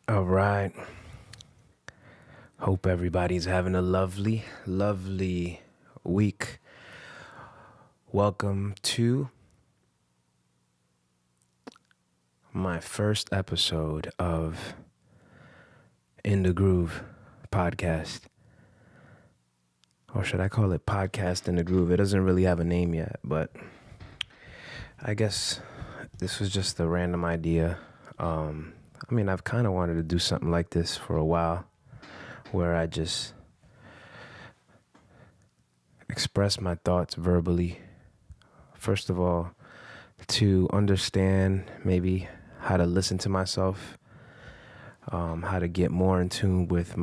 All right. Hope everybody's having a lovely, lovely week. Welcome to my first episode of In the Groove podcast. Or should I call it Podcast in the Groove? It doesn't really have a name yet, but I guess this was just a random idea. I've kind of wanted to do something like this for a while, where I just express my thoughts verbally. First of all, to understand maybe how to listen to myself, how to get more in tune with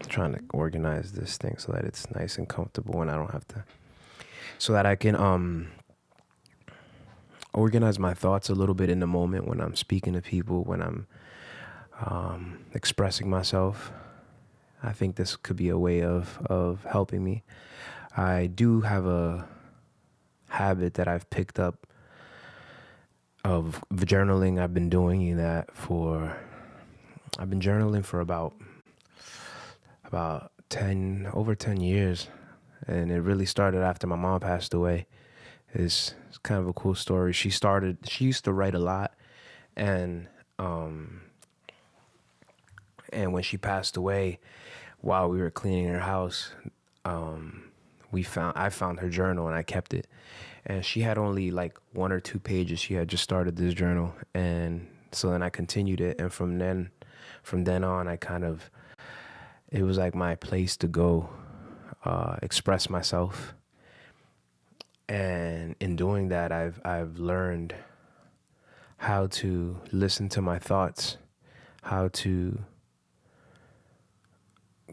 trying to organize this thing so that it's nice and comfortable and I don't have to, so that I can organize my thoughts a little bit in the moment when I'm speaking to people, when I'm expressing myself. I think this could be a way of helping me. I do have a habit that I've picked up of journaling. I've been journaling for about 10 years, and it really started after my mom passed away. It's kind of a cool story. She used to write a lot, and when she passed away, while we were cleaning her house, I found her journal and I kept it. And she had only like 1 or 2 pages. She had just started this journal, and so then I continued it. And from then on, it was like my place to go express myself. And in doing that, I've learned how to listen to my thoughts, how to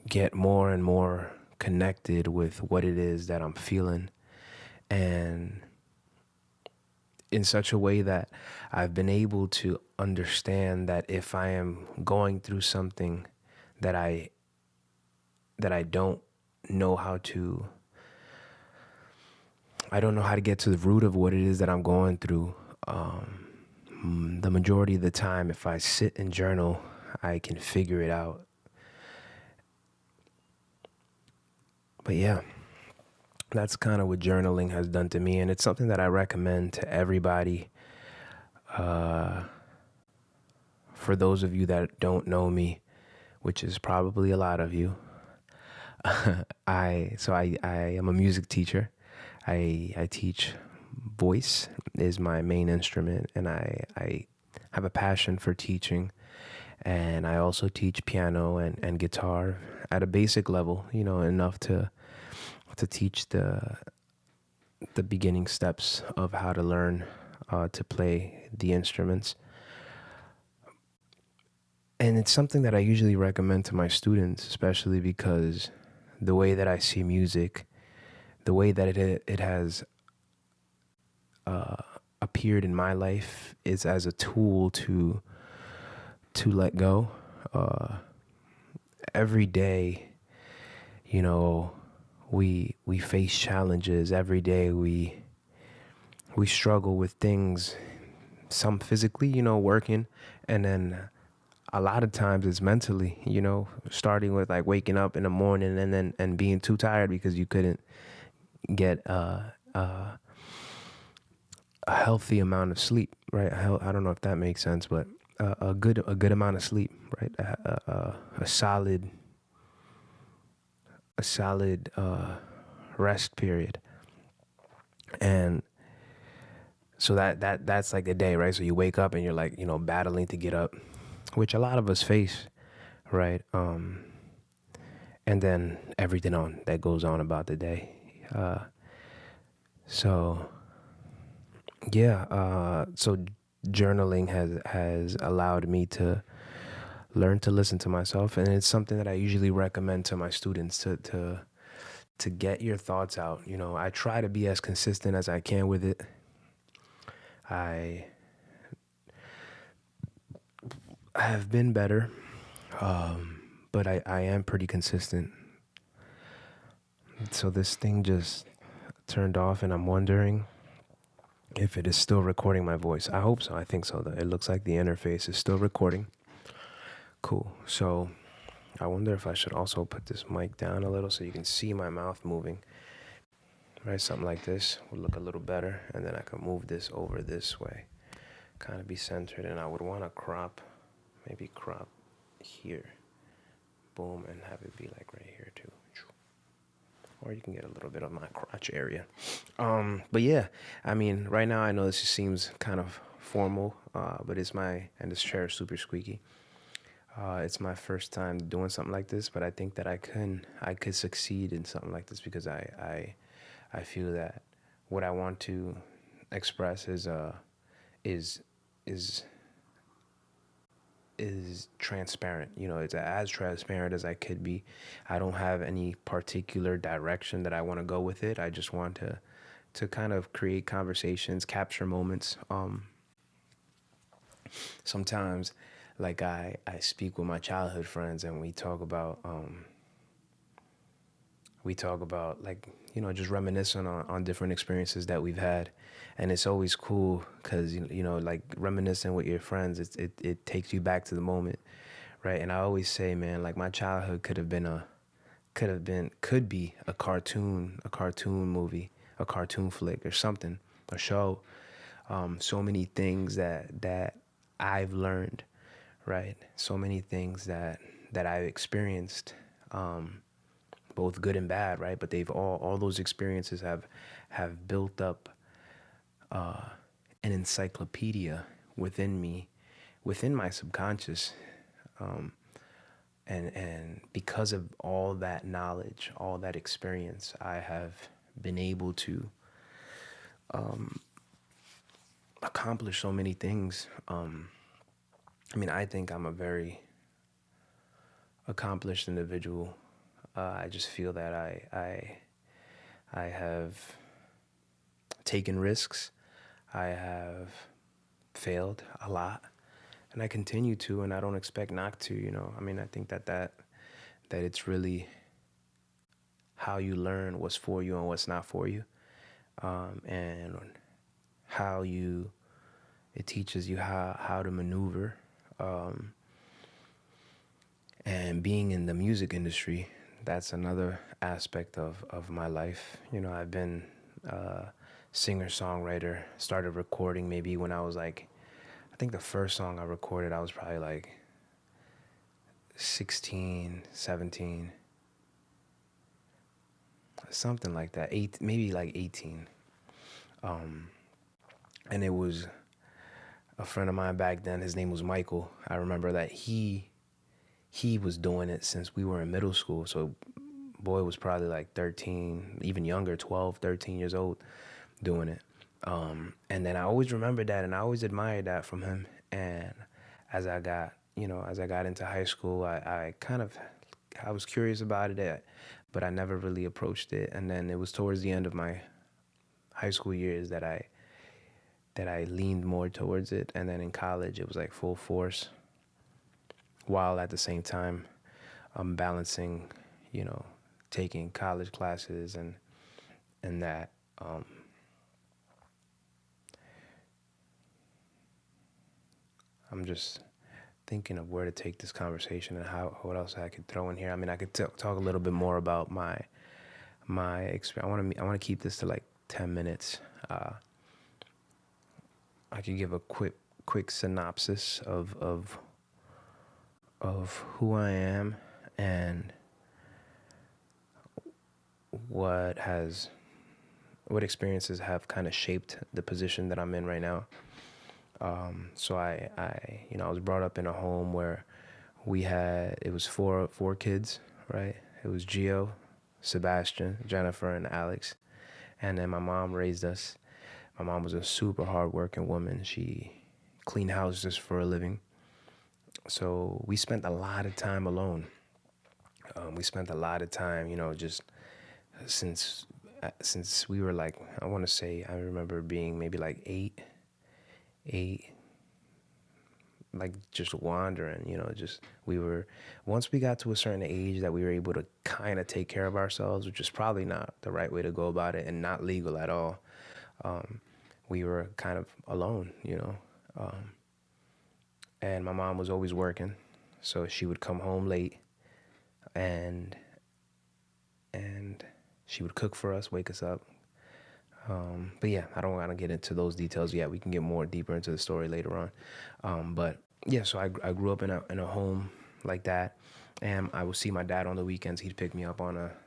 get more and more connected with what it is that I'm feeling, and in such a way that I've been able to understand that if I am going through something that I don't know how to get to the root of what it is that I'm going through, the majority of the time, if I sit and journal, I can figure it out. But yeah, that's kind of what journaling has done to me, and it's something that I recommend to everybody. For those of you that don't know me, which is probably a lot of you, I am a music teacher. I teach. Voice is my main instrument, and I have a passion for teaching. And I also teach piano and guitar at a basic level, enough to teach the beginning steps of how to learn to play the instruments. And it's something that I usually recommend to my students, especially because the way that I see music, the way that it has appeared in my life, is as a tool to let go. Every day, we face challenges. Every day we struggle with things, some physically, working, and then a lot of times it's mentally, starting with like waking up in the morning and being too tired because you couldn't get a healthy amount of sleep, right? I don't know if that makes sense, but a good amount of sleep, right? A solid rest period. And so that's like a day, right? So you wake up and you're like, battling to get up, which a lot of us face, right? And then everything that goes on about the day. So journaling has allowed me to learn to listen to myself, and it's something that I usually recommend to my students to get your thoughts out. I try to be as consistent as I can with it. I have been better, but I am pretty consistent. So this thing just turned off, and I'm wondering if it is still recording my voice. I hope so. I think so. It looks like the interface is still recording. Cool. So I wonder if I should also put this mic down a little so you can see my mouth moving. Right, something like this would look a little better, and then I can move this over this way, kind of be centered, and I would want to crop, maybe crop here, boom, and have it be like right here too. Or you can get a little bit of my crotch area. But yeah, I mean, right now I know this seems kind of formal, but and this chair is super squeaky. It's my first time doing something like this, but I think that I could succeed in something like this because I feel that what I want to express is is is transparent. You know, it's as transparent as I could be. I don't have any particular direction that I want to go with it. I just want to kind of create conversations, capture moments. Sometimes, like I speak with my childhood friends, and we talk about like, you know, just reminiscing on different experiences that we've had. And it's always cool because you know, like reminiscing with your friends, it takes you back to the moment, right? And I always say, man, like my childhood could be a cartoon movie, a cartoon flick or something, a show. So many things that I've learned, right? So many things that I've experienced, both good and bad, right? But they've all those experiences have built up an encyclopedia within me, within my subconscious, and because of all that knowledge, all that experience, I have been able to accomplish so many things. I mean, I think I'm a very accomplished individual. I just feel that I have taken risks. I have failed a lot, and I continue to, and I don't expect not to. You know, I mean, I think that it's really how you learn what's for you and what's not for you, and how you it teaches you how to maneuver. And being in the music industry, that's another aspect of my life. You know, I've been singer songwriter, started recording maybe when I was like, I think the first song I recorded, I was probably like 16, 17, something like that, maybe like 18. And it was a friend of mine back then. His name was Michael. I remember that he was doing it since we were in middle school. So boy was probably like 13, even younger, 12, 13 years old doing it. And then I always remembered that, and I always admired that from him. And as I got, as I got into high school, I was curious about it, but I never really approached it. And then it was towards the end of my high school years that I leaned more towards it. And then in college, it was like full force, while at the same time I'm balancing, taking college classes and that. I'm just thinking of where to take this conversation and what else I could throw in here. I mean, I could talk a little bit more about my experience. I want to keep this to like 10 minutes. I could give a quick synopsis of who I am and what experiences have kind of shaped the position that I'm in right now. So I was brought up in a home where it was four kids, right? It was Gio, Sebastian, Jennifer, and Alex. And then my mom raised us. My mom was a super hardworking woman. She cleaned houses for a living. So we spent a lot of time alone. We spent a lot of time, just since we were like, I remember being maybe like eight, like just wandering, once we got to a certain age that we were able to kind of take care of ourselves, which is probably not the right way to go about it and not legal at all. We were kind of alone, and my mom was always working. So she would come home late, and and she would cook for us, wake us up. But yeah, I don't want to get into those details yet. We can get more deeper into the story later on. But yeah, so I grew up in a home like that, and I would see my dad on the weekends. He'd pick me up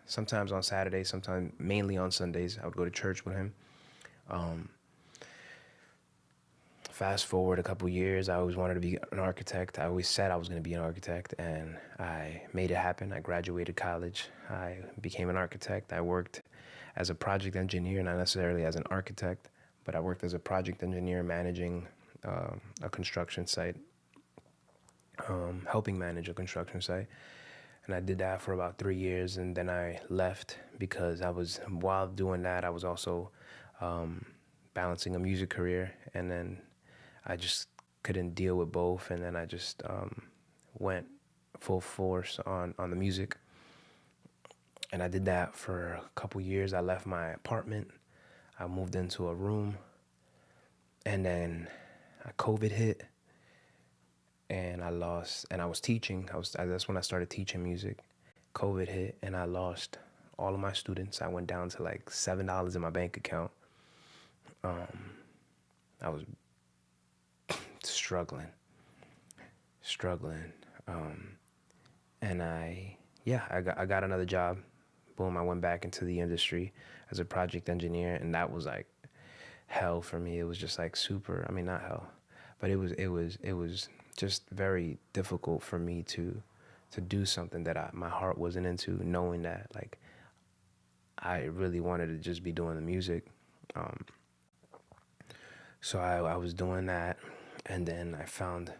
sometimes on Saturdays, sometimes mainly on Sundays. I would go to church with him. Fast forward a couple years, I always wanted to be an architect. I always said I was going to be an architect, and I made it happen. I graduated college. I became an architect. I worked as a project engineer, not necessarily as an architect, but I worked as a project engineer managing a construction site, helping manage a construction site. And I did that for about 3 years, and then I left because while doing that, I was also balancing a music career, and then I just couldn't deal with both, and then I just went full force on the music. And I did that for a couple years. I left my apartment. I moved into a room, and then COVID hit, and I was teaching. That's when I started teaching music. COVID hit, and I lost all of my students. I went down to like $7 in my bank account. I was struggling. And I got another job. Boom, I went back into the industry as a project engineer, and that was like hell for me. It was just like not hell, but it was just very difficult for me to do something that my heart wasn't into, knowing that like I really wanted to just be doing the music. So I was doing that, and then I found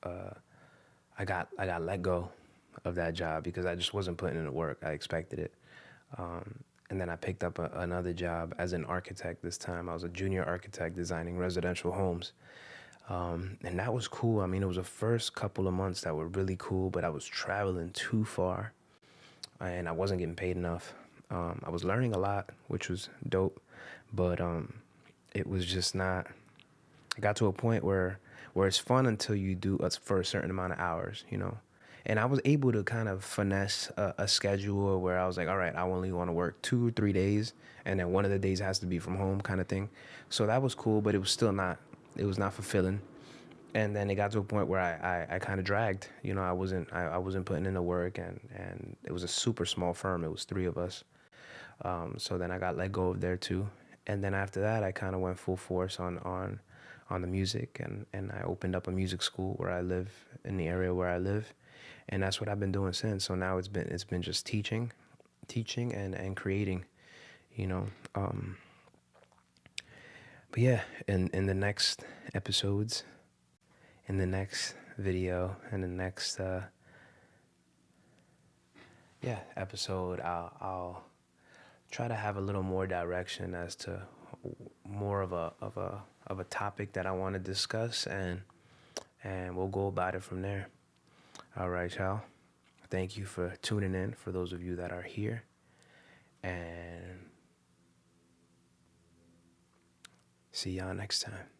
I got let go of that job because I just wasn't putting in the work. I expected it. And then I picked up another job as an architect this time. I was a junior architect designing residential homes. And that was cool. I mean, it was the first couple of months that were really cool, but I was traveling too far and I wasn't getting paid enough. I was learning a lot, which was dope, but it was just not. I got to a point where it's fun until you do it for a certain amount of hours, you know. And I was able to kind of finesse a schedule where I was like, all right, I only want to work 2 or 3 days, and then one of the days has to be from home, kind of thing. So that was cool, but it was still not. It was not fulfilling. And then it got to a point where I kind of dragged. You know, I wasn't putting in the work, and it was a super small firm. It was 3 of us. So then I got let go of there too. And then after that, I kind of went full force on the music, and I opened up a music school where I live, in the area where I live, and that's what I've been doing since. So now it's been just teaching and creating, you know. But yeah, in the next episodes, in the next video, in the next episode, I'll try to have a little more direction as to more of a topic that I want to discuss, and we'll go about it from there. All right, y'all. Thank you for tuning in, for those of you that are here, and see y'all next time.